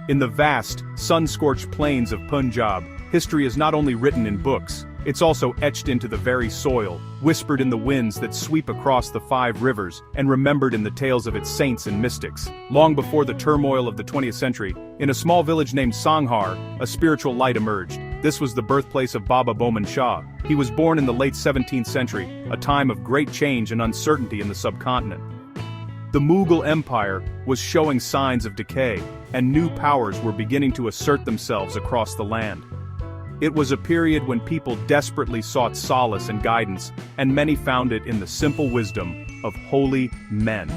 In the vast, sun-scorched plains of Punjab, history is not only written in books, it's also etched into the very soil, whispered in the winds that sweep across the 5 rivers, and remembered in the tales of its saints and mystics. Long before the turmoil of the 20th century, in a small village named Sanghar, a spiritual light emerged. This was the birthplace of Baba Bhomanshah. He was born in the late 17th century, a time of great change and uncertainty in the subcontinent. The Mughal Empire was showing signs of decay, and new powers were beginning to assert themselves across the land. It was a period when people desperately sought solace and guidance, and many found it in the simple wisdom of holy men.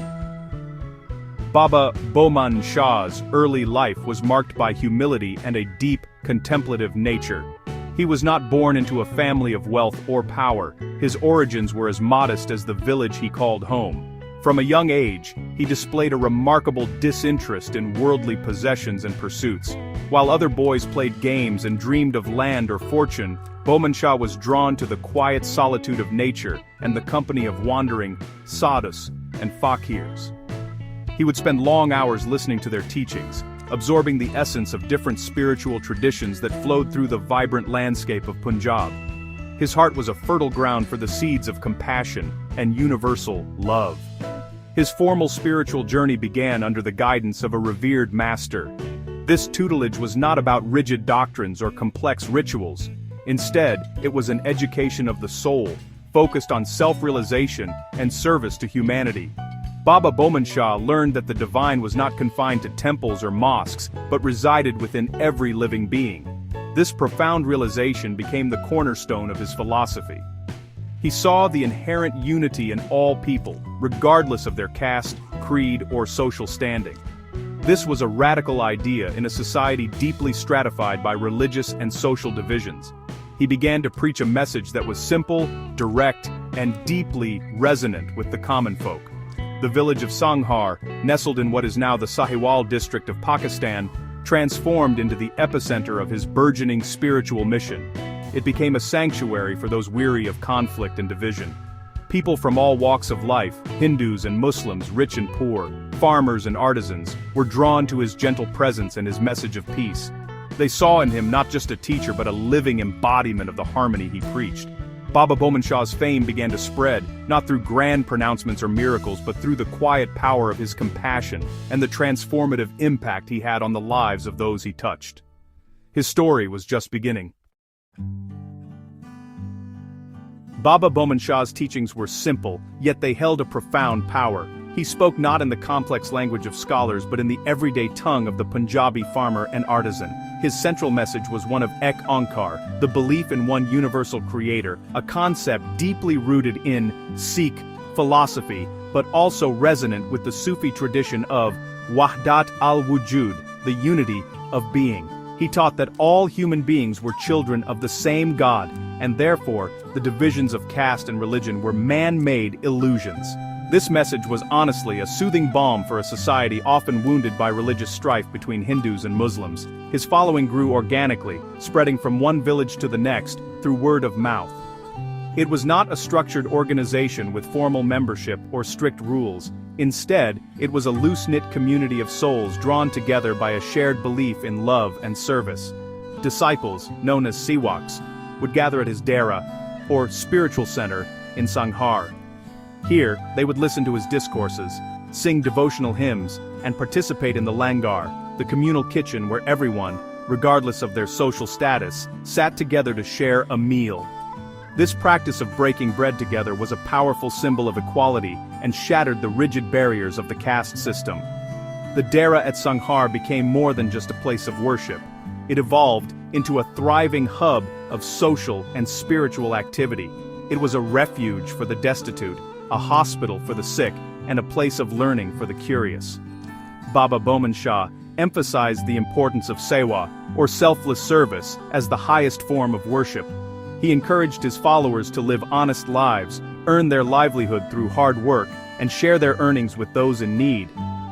Baba Bhomanshah's early life was marked by humility and a deep, contemplative nature. He was not born into a family of wealth or power. His origins were as modest as the village he called home. From a young age, he displayed a remarkable disinterest in worldly possessions and pursuits. While other boys played games and dreamed of land or fortune, Bhomanshah was drawn to the quiet solitude of nature and the company of wandering sadhus and fakirs. He would spend long hours listening to their teachings, absorbing the essence of different spiritual traditions that flowed through the vibrant landscape of Punjab. His heart was a fertile ground for the seeds of compassion and universal love. His formal spiritual journey began under the guidance of a revered master. This tutelage was not about rigid doctrines or complex rituals. Instead, it was an education of the soul, focused on self-realization and service to humanity. Baba Bhomanshah learned that the divine was not confined to temples or mosques, but resided within every living being. This profound realization became the cornerstone of his philosophy. He saw the inherent unity in all people, regardless of their caste, creed, or social standing. This was a radical idea in a society deeply stratified by religious and social divisions. He began to preach a message that was simple, direct, and deeply resonant with the common folk. The village of Sanghar, nestled in what is now the Sahiwal district of Pakistan, transformed into the epicenter of his burgeoning spiritual mission. It became a sanctuary for those weary of conflict and division. People from all walks of life, Hindus and Muslims, rich and poor, farmers and artisans, were drawn to his gentle presence and his message of peace. They saw in him not just a teacher but a living embodiment of the harmony he preached. Baba Bhomanshah's fame began to spread, not through grand pronouncements or miracles but through the quiet power of his compassion and the transformative impact he had on the lives of those he touched. His story was just beginning. Baba Bhomanshah's teachings were simple, yet they held a profound power. He spoke not in the complex language of scholars but in the everyday tongue of the Punjabi farmer and artisan. His central message was one of Ek Onkar, the belief in one universal creator, a concept deeply rooted in Sikh philosophy, but also resonant with the Sufi tradition of Wahdat al-Wujud, the unity of being. He taught that all human beings were children of the same God, and therefore, the divisions of caste and religion were man-made illusions. This message was honestly a soothing balm for a society often wounded by religious strife between Hindus and Muslims. His following grew organically, spreading from one village to the next, through word of mouth. It was not a structured organization with formal membership or strict rules. Instead, it was a loose-knit community of souls drawn together by a shared belief in love and service. Disciples, known as Siwaks, would gather at his dera, or spiritual center, in Sanghar. Here, they would listen to his discourses, sing devotional hymns, and participate in the langar, the communal kitchen where everyone, regardless of their social status, sat together to share a meal. This practice of breaking bread together was a powerful symbol of equality and shattered the rigid barriers of the caste system. The dera at Sanghar became more than just a place of worship. It evolved into a thriving hub of social and spiritual activity. It was a refuge for the destitute, a hospital for the sick, and a place of learning for the curious. Baba Bhomanshah emphasized the importance of sewa, or selfless service, as the highest form of worship. He encouraged his followers to live honest lives, earn their livelihood through hard work, and share their earnings with those in need.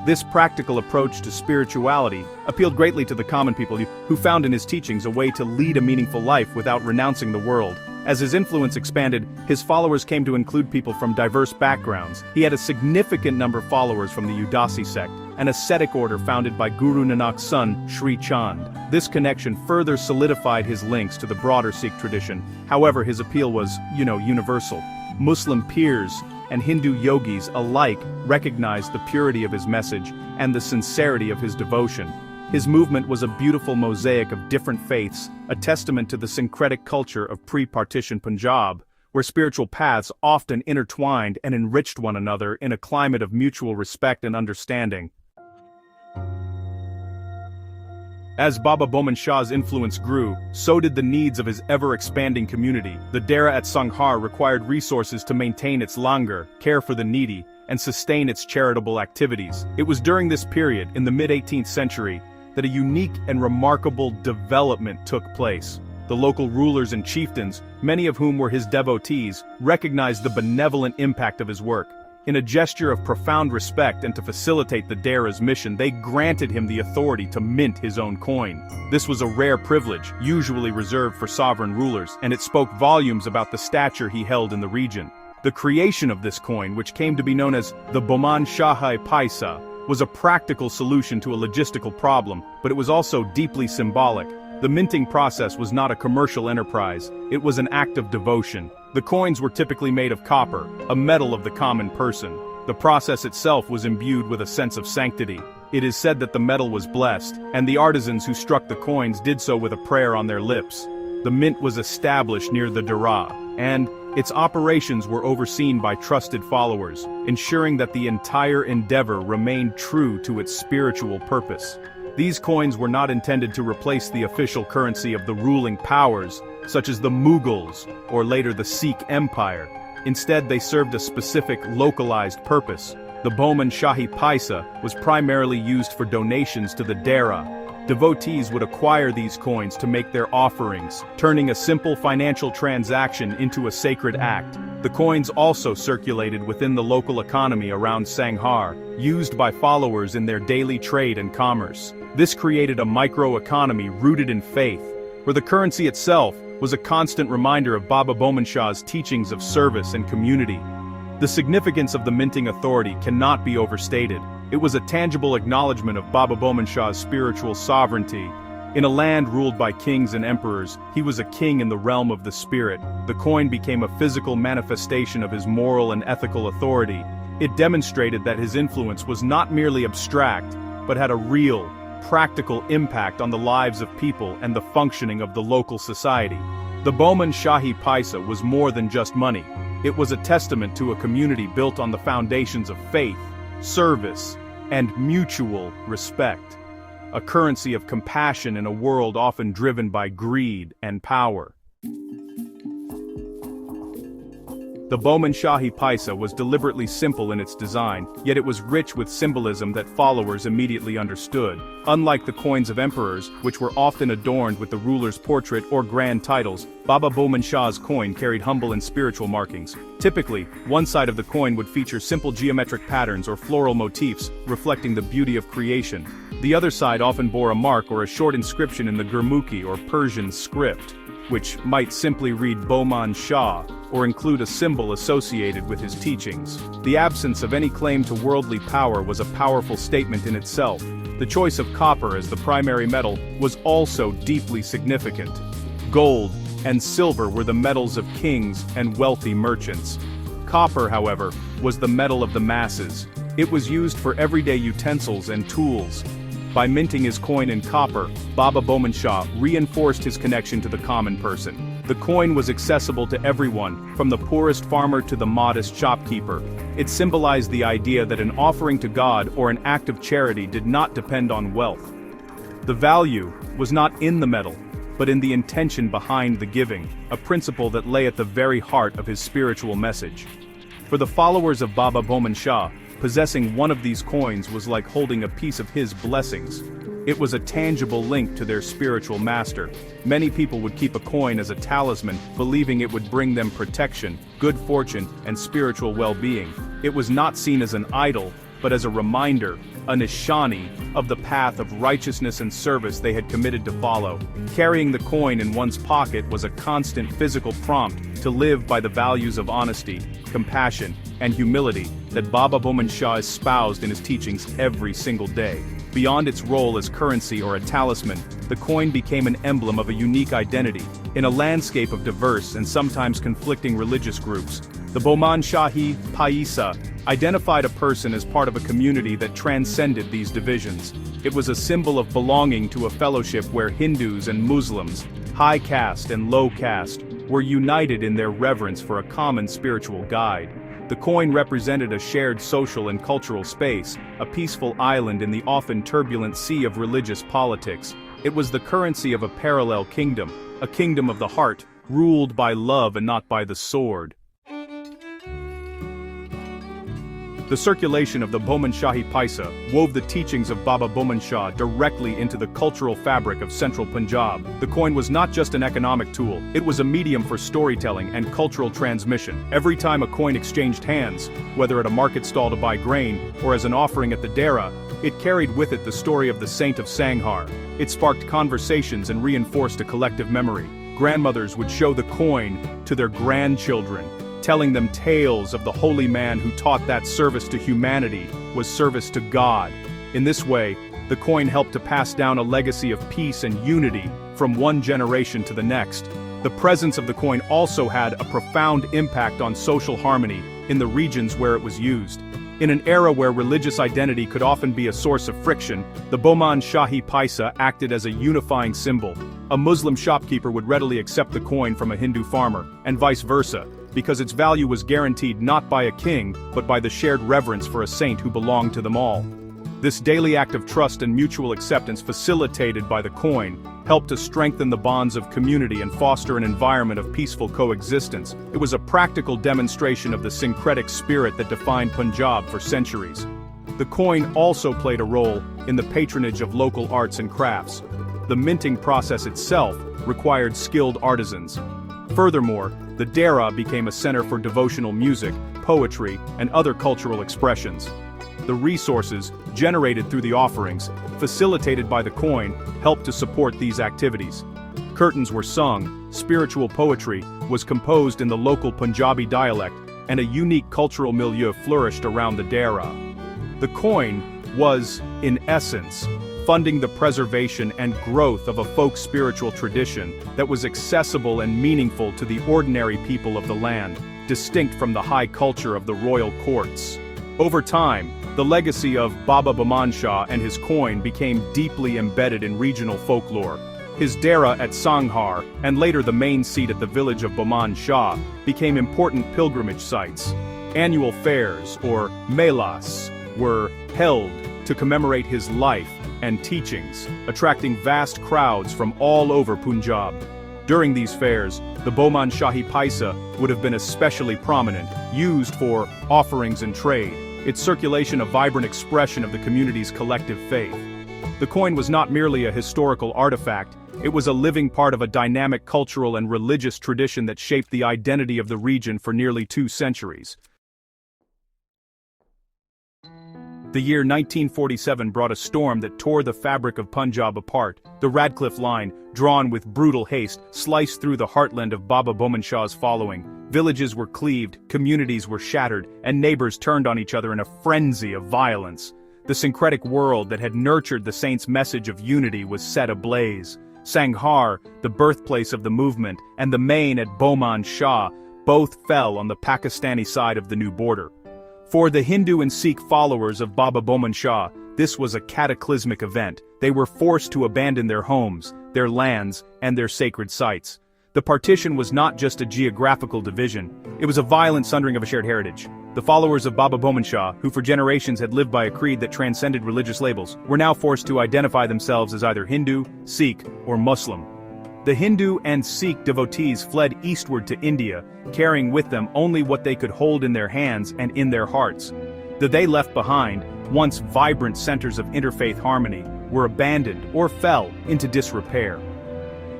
This practical approach to spirituality appealed greatly to the common people who found in his teachings a way to lead a meaningful life without renouncing the world. As his influence expanded, his followers came to include people from diverse backgrounds. He had a significant number of followers from the Udasi sect, an ascetic order founded by Guru Nanak's son, Sri Chand. This connection further solidified his links to the broader Sikh tradition. However, his appeal was, universal. Muslim peers and Hindu yogis alike recognized the purity of his message and the sincerity of his devotion. His movement was a beautiful mosaic of different faiths, a testament to the syncretic culture of pre-partition Punjab, where spiritual paths often intertwined and enriched one another in a climate of mutual respect and understanding. As Baba Bhomanshah's influence grew, so did the needs of his ever-expanding community. The Dera at Sanghar required resources to maintain its langar, care for the needy, and sustain its charitable activities. It was during this period, in the mid-18th century, that a unique and remarkable development took place. The local rulers and chieftains, many of whom were his devotees, recognized the benevolent impact of his work. In a gesture of profound respect and to facilitate the Dera's mission, they granted him the authority to mint his own coin. This was a rare privilege, usually reserved for sovereign rulers, and it spoke volumes about the stature he held in the region. The creation of this coin, which came to be known as the Bhomanshah Paisa, was a practical solution to a logistical problem, but it was also deeply symbolic. The minting process was not a commercial enterprise, it was an act of devotion. The coins were typically made of copper, a metal of the common person. The process itself was imbued with a sense of sanctity. It is said that the metal was blessed, and the artisans who struck the coins did so with a prayer on their lips. The mint was established near the Dera, and its operations were overseen by trusted followers, ensuring that the entire endeavor remained true to its spiritual purpose. These coins were not intended to replace the official currency of the ruling powers, such as the Mughals, or later the Sikh Empire. Instead, they served a specific, localized purpose. The Bhomanshah Paisa was primarily used for donations to the Dera. Devotees would acquire these coins to make their offerings, turning a simple financial transaction into a sacred act. The coins also circulated within the local economy around Sanghar, used by followers in their daily trade and commerce. This created a micro-economy rooted in faith, where the currency itself was a constant reminder of Baba Bhomanshah's teachings of service and community. The significance of the minting authority cannot be overstated. It was a tangible acknowledgement of Baba Bhomanshah's spiritual sovereignty. In a land ruled by kings and emperors, he was a king in the realm of the spirit. The coin became a physical manifestation of his moral and ethical authority. It demonstrated that his influence was not merely abstract, but had a real, practical impact on the lives of people and the functioning of the local society. The Bhomanshah Paisa was more than just money. It was a testament to a community built on the foundations of faith, service, and mutual respect. A currency of compassion in a world often driven by greed and power. The Bhomanshah Paisa was deliberately simple in its design, yet it was rich with symbolism that followers immediately understood. Unlike the coins of emperors, which were often adorned with the ruler's portrait or grand titles, Baba Bhomanshah's coin carried humble and spiritual markings. Typically, one side of the coin would feature simple geometric patterns or floral motifs, reflecting the beauty of creation. The other side often bore a mark or a short inscription in the Gurmukhi or Persian script, which might simply read Bhomanshah, or include a symbol associated with his teachings. The absence of any claim to worldly power was a powerful statement in itself. The choice of copper as the primary metal was also deeply significant. Gold and silver were the metals of kings and wealthy merchants. Copper, however, was the metal of the masses. It was used for everyday utensils and tools. By minting his coin in copper, Baba Bhomanshah reinforced his connection to the common person. The coin was accessible to everyone, from the poorest farmer to the modest shopkeeper. It symbolized the idea that an offering to God or an act of charity did not depend on wealth. The value was not in the metal, but in the intention behind the giving, a principle that lay at the very heart of his spiritual message. For the followers of Baba Bhomanshah, possessing one of these coins was like holding a piece of his blessings. It was a tangible link to their spiritual master. Many people would keep a coin as a talisman, believing it would bring them protection, good fortune, and spiritual well-being. It was not seen as an idol, but as a reminder, a nishani, of the path of righteousness and service they had committed to follow. Carrying the coin in one's pocket was a constant physical prompt to live by the values of honesty, compassion, and humility that Baba Bhomanshah espoused in his teachings every single day. Beyond its role as currency or a talisman, the coin became an emblem of a unique identity. In a landscape of diverse and sometimes conflicting religious groups, the Bhomanshahi Paisa identified a person as part of a community that transcended these divisions. It was a symbol of belonging to a fellowship where Hindus and Muslims, high caste and low caste, were united in their reverence for a common spiritual guide. The coin represented a shared social and cultural space, a peaceful island in the often turbulent sea of religious politics. It was the currency of a parallel kingdom, a kingdom of the heart, ruled by love and not by the sword. The circulation of the Bhomanshahi Paisa wove the teachings of Baba Bhomanshah directly into the cultural fabric of central Punjab. The coin was not just an economic tool, it was a medium for storytelling and cultural transmission. Every time a coin exchanged hands, whether at a market stall to buy grain or as an offering at the Dera, it carried with it the story of the saint of Sanghar. It sparked conversations and reinforced a collective memory. Grandmothers would show the coin to their grandchildren, telling them tales of the holy man who taught that service to humanity was service to God. In this way, the coin helped to pass down a legacy of peace and unity from one generation to the next. The presence of the coin also had a profound impact on social harmony in the regions where it was used. In an era where religious identity could often be a source of friction, the Bhomanshahi Paisa acted as a unifying symbol. A Muslim shopkeeper would readily accept the coin from a Hindu farmer, and vice versa, because its value was guaranteed not by a king, but by the shared reverence for a saint who belonged to them all. This daily act of trust and mutual acceptance facilitated by the coin helped to strengthen the bonds of community and foster an environment of peaceful coexistence. It was a practical demonstration of the syncretic spirit that defined Punjab for centuries. The coin also played a role in the patronage of local arts and crafts. The minting process itself required skilled artisans. Furthermore, the Dera became a center for devotional music, poetry, and other cultural expressions. The resources, generated through the offerings, facilitated by the coin, helped to support these activities. Curtains were sung, spiritual poetry was composed in the local Punjabi dialect, and a unique cultural milieu flourished around the Dera. The coin was, in essence, funding the preservation and growth of a folk spiritual tradition that was accessible and meaningful to the ordinary people of the land, distinct from the high culture of the royal courts. Over time, the legacy of Baba Bhomanshah and his coin became deeply embedded in regional folklore. His Dera at Sanghar, and later the main seat at the village of Bhomanshah, became important pilgrimage sites. Annual fairs, or melas, were held to commemorate his life and teachings, attracting vast crowds from all over Punjab. During these fairs, the Bhomanshahi Paisa would have been especially prominent, used for offerings and trade, its circulation a vibrant expression of the community's collective faith. The coin was not merely a historical artifact, it was a living part of a dynamic cultural and religious tradition that shaped the identity of the region for nearly 2 centuries. The year 1947 brought a storm that tore the fabric of Punjab apart. The Radcliffe Line, drawn with brutal haste, sliced through the heartland of Baba Bhomanshah's following. Villages were cleaved, communities were shattered, and neighbors turned on each other in a frenzy of violence. The syncretic world that had nurtured the saint's message of unity was set ablaze. Sanghar, the birthplace of the movement, and the main at Bhomanshah, both fell on the Pakistani side of the new border. For the Hindu and Sikh followers of Baba Bhomanshah, this was a cataclysmic event. They were forced to abandon their homes, their lands, and their sacred sites. The partition was not just a geographical division, it was a violent sundering of a shared heritage. The followers of Baba Bhomanshah, who for generations had lived by a creed that transcended religious labels, were now forced to identify themselves as either Hindu, Sikh, or Muslim. The Hindu and Sikh devotees fled eastward to India, carrying with them only what they could hold in their hands and in their hearts. The they left behind, once vibrant centers of interfaith harmony, were abandoned or fell into disrepair.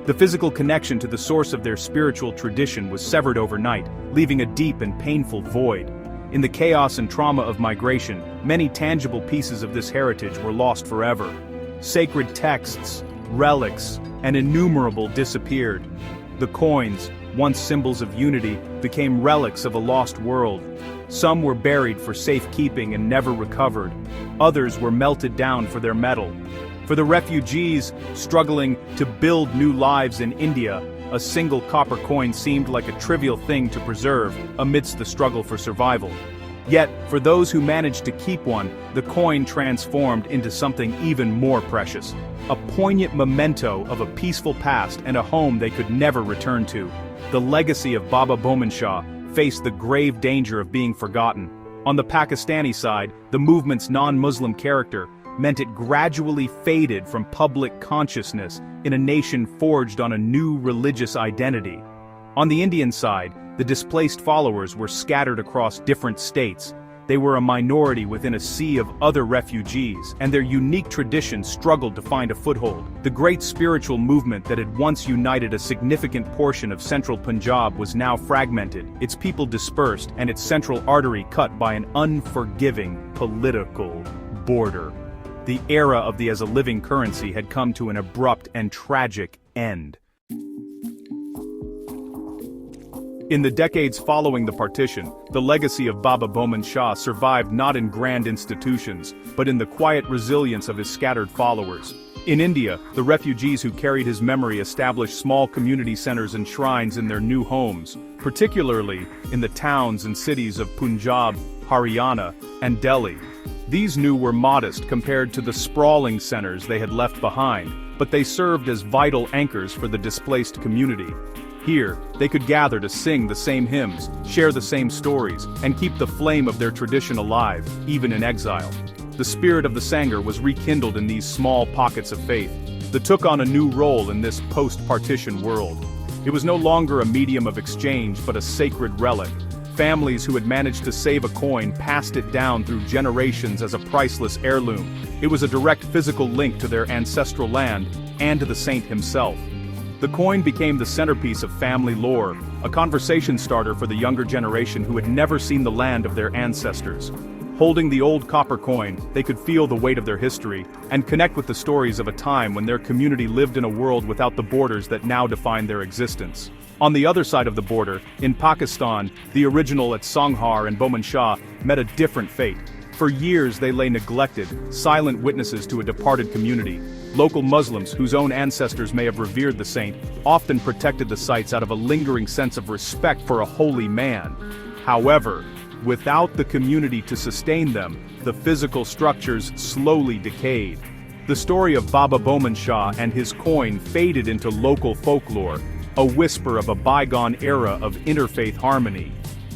The physical connection to the source of their spiritual tradition was severed overnight, leaving a deep and painful void. In the chaos and trauma of migration, many tangible pieces of this heritage were lost forever. Sacred texts, relics, and innumerable disappeared. The coins, once symbols of unity, became relics of a lost world. Some were buried for safekeeping and never recovered. Others were melted down for their metal. For the refugees struggling to build new lives in India, a single copper coin seemed like a trivial thing to preserve amidst the struggle for survival. Yet, for those who managed to keep one, the coin transformed into something even more precious. A poignant memento of a peaceful past and a home they could never return to. The legacy of Baba Bhomanshah faced the grave danger of being forgotten. On the Pakistani side, the movement's non-Muslim character meant it gradually faded from public consciousness in a nation forged on a new religious identity. On the Indian side, the displaced followers were scattered across different states. They were a minority within a sea of other refugees, and their unique traditions struggled to find a foothold. The great spiritual movement that had once united a significant portion of central Punjab was now fragmented, its people dispersed, and its central artery cut by an unforgiving political border. The era of the as-a-living currency had come to an abrupt and tragic end. In the decades following the partition, the legacy of Baba Bhomanshah survived not in grand institutions, but in the quiet resilience of his scattered followers. In India, the refugees who carried his memory established small community centers and shrines in their new homes, particularly in the towns and cities of Punjab, Haryana, and Delhi. These were modest compared to the sprawling centers they had left behind, but they served as vital anchors for the displaced community. Here, they could gather to sing the same hymns, share the same stories, and keep the flame of their tradition alive, even in exile. The spirit of the Sangha was rekindled in these small pockets of faith, that took on a new role in this post-partition world. It was no longer a medium of exchange but a sacred relic. Families who had managed to save a coin passed it down through generations as a priceless heirloom. It was a direct physical link to their ancestral land and to the saint himself. The coin became the centerpiece of family lore, a conversation starter for the younger generation who had never seen the land of their ancestors. Holding the old copper coin, they could feel the weight of their history and connect with the stories of a time when their community lived in a world without the borders that now define their existence. On the other side of the border, in Pakistan, the original at Songhar and Bhomanshah met a different fate. For years they lay neglected, silent witnesses to a departed community. Local Muslims, whose own ancestors may have revered the saint, often protected the sites out of a lingering sense of respect for a holy man. However, without the community to sustain them, the physical structures slowly decayed. The story of Baba Bhomanshah and his coin faded into local folklore, a whisper of a bygone era of interfaith harmony.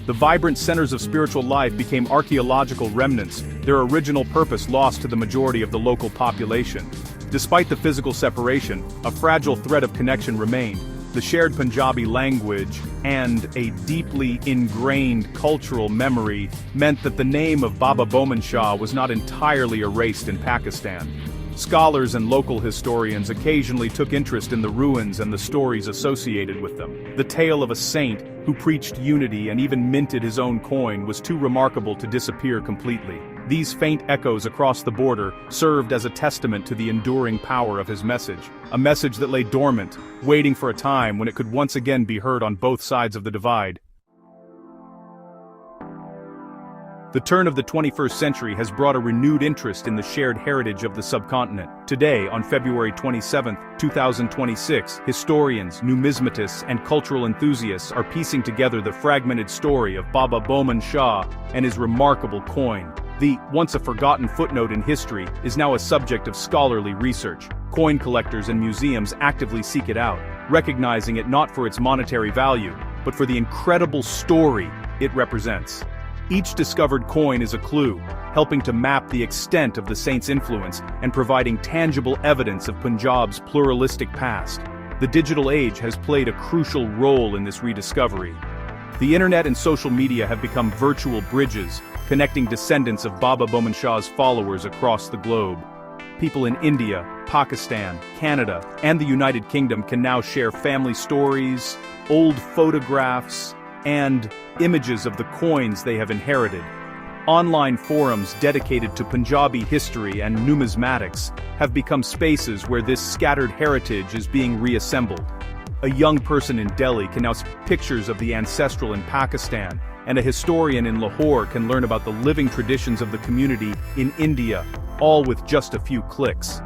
The vibrant centers of spiritual life became archaeological remnants, their original purpose lost to the majority of the local population. Despite the physical separation, a fragile thread of connection remained. The shared Punjabi language and a deeply ingrained cultural memory meant that the name of Baba Bhomanshah was not entirely erased in Pakistan. Scholars and local historians occasionally took interest in the ruins and the stories associated with them. The tale of a saint who preached unity and even minted his own coin was too remarkable to disappear completely. These faint echoes across the border served as a testament to the enduring power of his message, a message that lay dormant, waiting for a time when it could once again be heard on both sides of the divide. The turn of the 21st century has brought a renewed interest in the shared heritage of the subcontinent. Today, on February 27, 2026, historians, numismatists, and cultural enthusiasts are piecing together the fragmented story of Baba Bhomanshah and his remarkable coin. The once-a-forgotten footnote in history is now a subject of scholarly research. Coin collectors and museums actively seek it out, recognizing it not for its monetary value, but for the incredible story it represents. Each discovered coin is a clue, helping to map the extent of the saint's influence and providing tangible evidence of Punjab's pluralistic past. The digital age has played a crucial role in this rediscovery. The internet and social media have become virtual bridges, connecting descendants of Baba Bhomanshah's followers across the globe. People in India, Pakistan, Canada, and the United Kingdom can now share family stories, old photographs, and images of the coins they have inherited. Online forums dedicated to Punjabi history and numismatics have become spaces where this scattered heritage is being reassembled. A young person in Delhi can now see pictures of the ancestral in Pakistan, and a historian in Lahore can learn about the living traditions of the community in India, all with just a few clicks.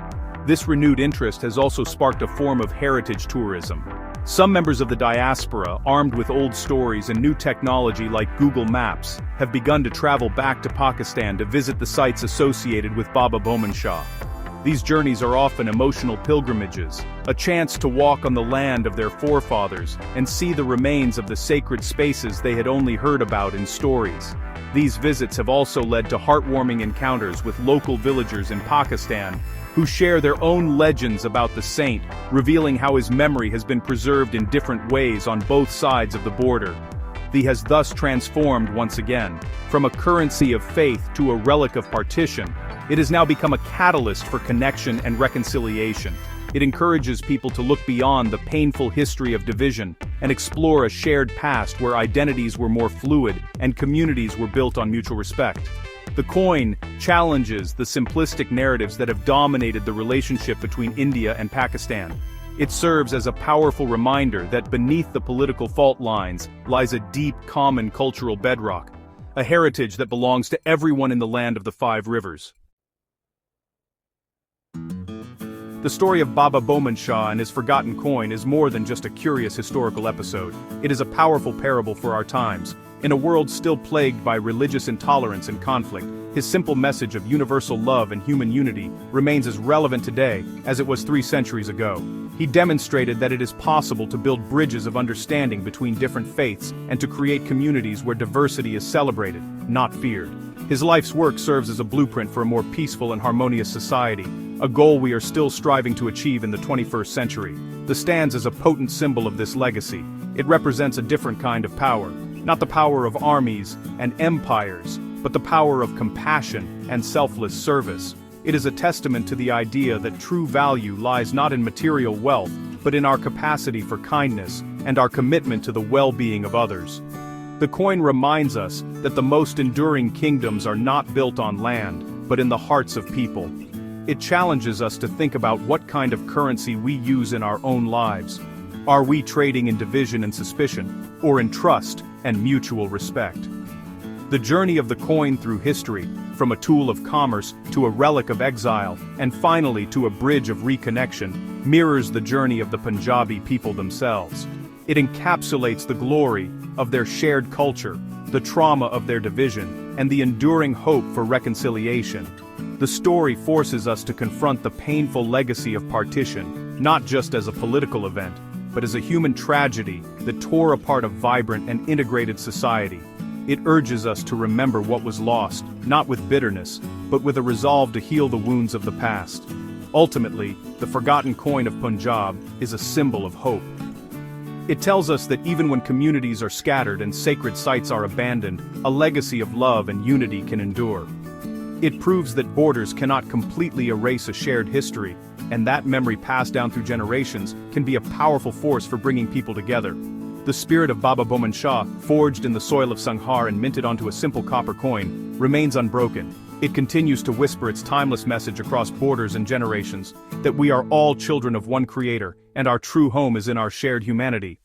This renewed interest has also sparked a form of heritage tourism. Some members of the diaspora, armed with old stories and new technology like Google Maps, have begun to travel back to Pakistan to visit the sites associated with Baba Bhomanshah. These journeys are often emotional pilgrimages, a chance to walk on the land of their forefathers and see the remains of the sacred spaces they had only heard about in stories. These visits have also led to heartwarming encounters with local villagers in Pakistan, who share their own legends about the saint, revealing how his memory has been preserved in different ways on both sides of the border. He has thus transformed once again, from a currency of faith to a relic of partition. It has now become a catalyst for connection and reconciliation. It encourages people to look beyond the painful history of division and explore a shared past where identities were more fluid and communities were built on mutual respect. The coin challenges the simplistic narratives that have dominated the relationship between India and Pakistan. It serves as a powerful reminder that beneath the political fault lines lies a deep common cultural bedrock, a heritage that belongs to everyone in the land of the five rivers. The story of Baba Bhomanshah and his forgotten coin is more than just a curious historical episode. It is a powerful parable for our times. In a world still plagued by religious intolerance and conflict, his simple message of universal love and human unity remains as relevant today as it was 3 centuries ago. He demonstrated that it is possible to build bridges of understanding between different faiths and to create communities where diversity is celebrated, not feared. His life's work serves as a blueprint for a more peaceful and harmonious society, a goal we are still striving to achieve in the 21st century. The stands as a potent symbol of this legacy. It represents a different kind of power. Not the power of armies and empires, but the power of compassion and selfless service. It is a testament to the idea that true value lies not in material wealth, but in our capacity for kindness and our commitment to the well-being of others. The coin reminds us that the most enduring kingdoms are not built on land, but in the hearts of people. It challenges us to think about what kind of currency we use in our own lives. Are we trading in division and suspicion, or in trust and mutual respect? The journey of the coin through history, from a tool of commerce to a relic of exile, and finally to a bridge of reconnection, mirrors the journey of the Punjabi people themselves. It encapsulates the glory of their shared culture, the trauma of their division, and the enduring hope for reconciliation. The story forces us to confront the painful legacy of partition, not just as a political event, but as a human tragedy that tore apart a vibrant and integrated society. It urges us to remember what was lost, not with bitterness, but with a resolve to heal the wounds of the past. Ultimately, the forgotten coin of Punjab is a symbol of hope. It tells us that even when communities are scattered and sacred sites are abandoned, a legacy of love and unity can endure. It proves that borders cannot completely erase a shared history, and that memory passed down through generations can be a powerful force for bringing people together. The spirit of Baba Bhomanshah, forged in the soil of Sanghar and minted onto a simple copper coin, remains unbroken. It continues to whisper its timeless message across borders and generations, that we are all children of one Creator, and our true home is in our shared humanity.